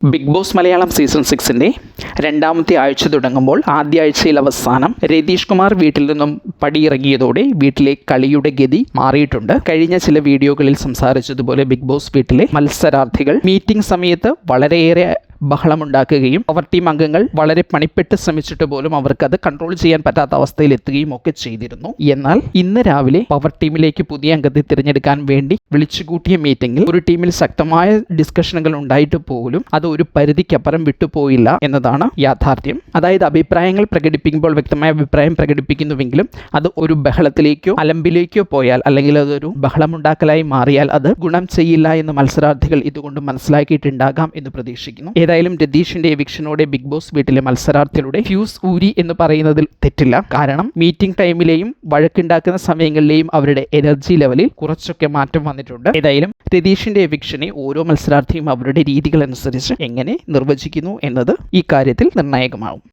Big boss Malayalam season 6-ന്റെ രണ്ടാമത്തെ ആഴ്ച തുടങ്ങുമ്പോൾ ആദ്യ ആഴ്ചയിൽ അവസാനം രതീഷ് കുമാർ വീട്ടിൽ നിന്നും പടിയിറങ്ങിയതോടെ വീട്ടിലെ കളിയുടെ ഗതി മാറിയിട്ടുണ്ട്. കഴിഞ്ഞ ചില വീഡിയോകളിൽ സംസാരിച്ചതുപോലെ ബിഗ് ബോസ് വീട്ടിലെ മത്സരാർത്ഥികൾ മീറ്റിംഗ് സമയത്ത് വളരെയേറെ ബഹളമുണ്ടാക്കുകയും പവർ ടീം അംഗങ്ങൾ വളരെ പണിപ്പെട്ട് ശ്രമിച്ചിട്ട് പോലും അവർക്കത് കൺട്രോൾ ചെയ്യാൻ പറ്റാത്ത അവസ്ഥയിൽ എത്തുകയും ഒക്കെ ചെയ്തിരുന്നു. എന്നാൽ ഇന്ന് രാവിലെ പവർ ടീമിലേക്ക് പുതിയ അംഗത്തെ തിരഞ്ഞെടുക്കാൻ വേണ്ടി വിളിച്ചുകൂട്ടിയ മീറ്റിംഗിൽ ഒരു ടീമിൽ ശക്തമായ ഡിസ്കഷനുകൾ ഉണ്ടായിട്ട് പോലും അത് ഒരു പരിധിക്കപ്പുറം വിട്ടുപോയില്ല എന്നതാണ് യാഥാർത്ഥ്യം. അതായത് അഭിപ്രായങ്ങൾ പ്രകടിപ്പിക്കുമ്പോൾ വ്യക്തമായ അഭിപ്രായം പ്രകടിപ്പിക്കുന്നുവെങ്കിലും അത് ഒരു ബഹളത്തിലേക്കോ അലമ്പിലേക്കോ പോയാൽ അല്ലെങ്കിൽ അതൊരു ബഹളമുണ്ടാക്കലായി മാറിയാൽ അത് ഗുണം ചെയ്യില്ല എന്ന് മത്സരാർത്ഥികൾ ഇതുകൊണ്ട് മനസ്സിലാക്കിയിട്ടുണ്ടാകാം എന്ന് പ്രതീക്ഷിക്കുന്നു. ഏതായാലും രതീഷിന്റെ എവിക്ഷനോടെ ബിഗ് ബോസ് വീട്ടിലെ മത്സരാർത്ഥികളുടെ ഫ്യൂസ് ഊരി എന്ന് പറയുന്നതിൽ തെറ്റില്ല. കാരണം മീറ്റിംഗ് ടൈമിലെയും വഴക്കുണ്ടാക്കുന്ന സമയങ്ങളിലെയും അവരുടെ എനർജി ലെവലിൽ കുറച്ചൊക്കെ മാറ്റം വന്നിട്ടുണ്ട്. ഏതായാലും രതീഷിന്റെ എവിക്ഷനെ ഓരോ മത്സരാർത്ഥിയും അവരുടെ രീതികൾ അനുസരിച്ച് എങ്ങനെ നിർവചിക്കുന്നു എന്നത് ഈ കാര്യത്തിൽ നിർണായകമാവും.